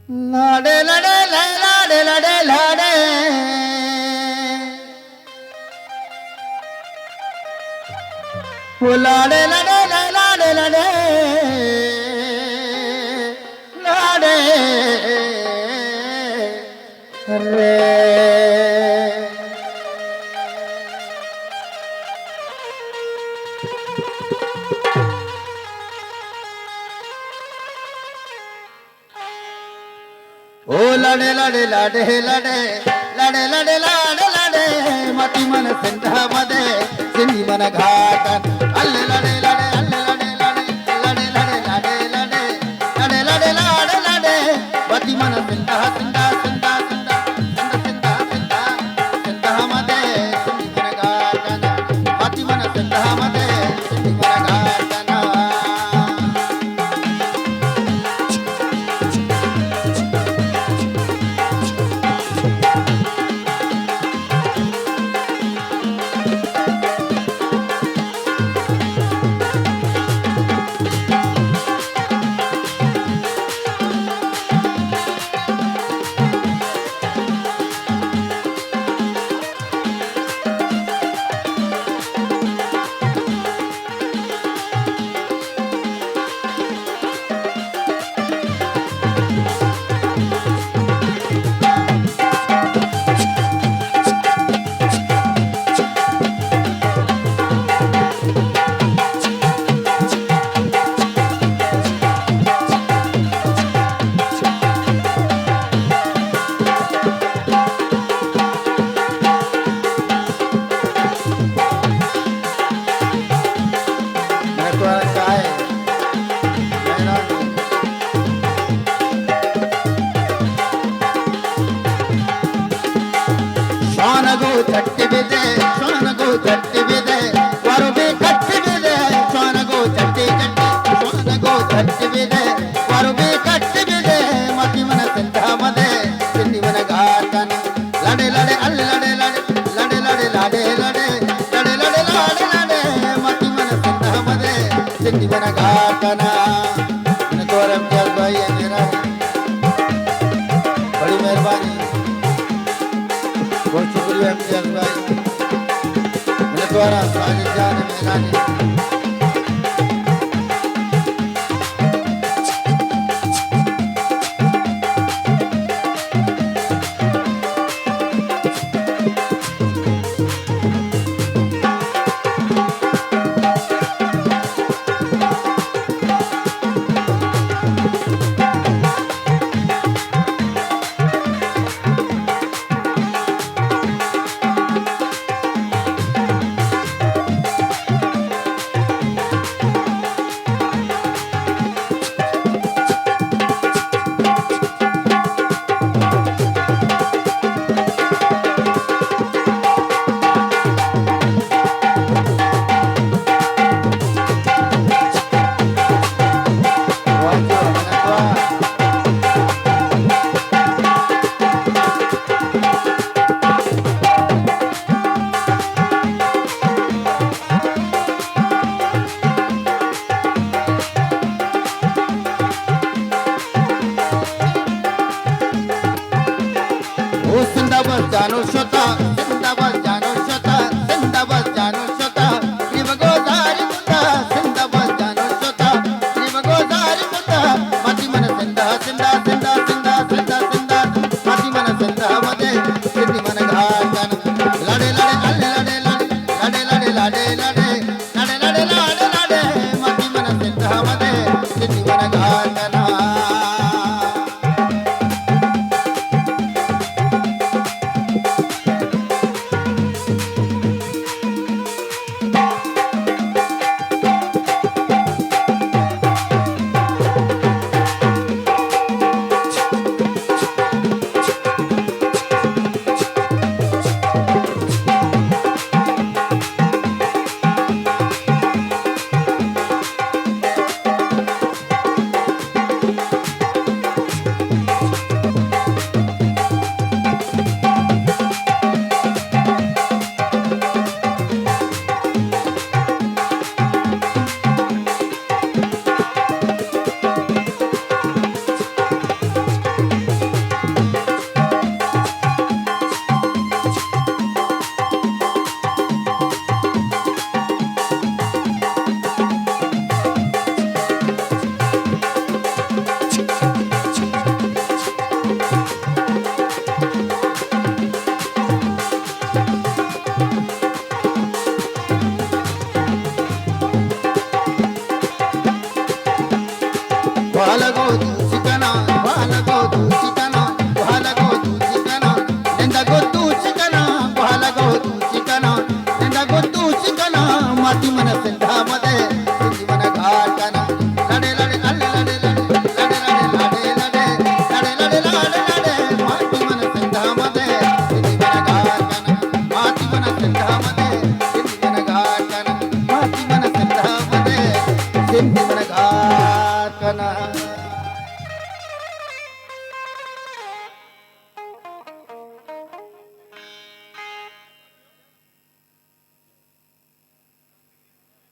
लाडे लाडे लाडे लाडे लाडे वो लाडे लाडे लाडे लाडे लाडे रे ओ लाडे लाडे लाडे लाडे लाडे लाडे लाडे लाडे माती मन सिंधामध्ये सिंधी मन घाटात अल्ले लाडे लाडे अल्ले लाडे लाडे लाडे लाडे लाडे लाडे लाडे लाडे लाडे माती मन सिंधा सिंधा सिंधा सिंधा सिंधा सिंधा सिंधामध्ये सिंधी मन घाटात माती मन सिंधामध्ये सिंधी मन घाटात चट्टी बिदे सोन गो चट्टी बिदे वारो बे कट्टी बिदे सोन गो चट्टी चट्टी सोन गो चट्टी बिदे वारो बे कट्टी बिदे मती मन सिंधा मदे सिंधी मन घाटन लाडे लाडे अल्ले लाडे लाडे लाडे लाडे लाडे लाडे लाडे लाडे लाडे मती मन सिंधा मदे सिंधी मन घाटन न तोरम जल भाई है मेरा बड़ी मेहरबानी बहुत शुक्रिया इम्तियाज भाई मेरे द्वारा साजिद जान मेहरानी वालगो तू शिकना वालगो तू शिकना वालगो तू शिकना नेंदागो तू शिकना वालगो तू शिकना नेंदागो तू शिकना माती मन सिंधामध्ये सिंधी मन घाटना लडे लडे अल्ले लडे लडे लडे लडे लडे लडे लडे लडे लडे माती मन सिंधामध्ये सिंधी मन घाटना माती मन सिंधामध्ये सिंधी मन घाटना माती मन सिंधामध्ये सिंधी मन घाटना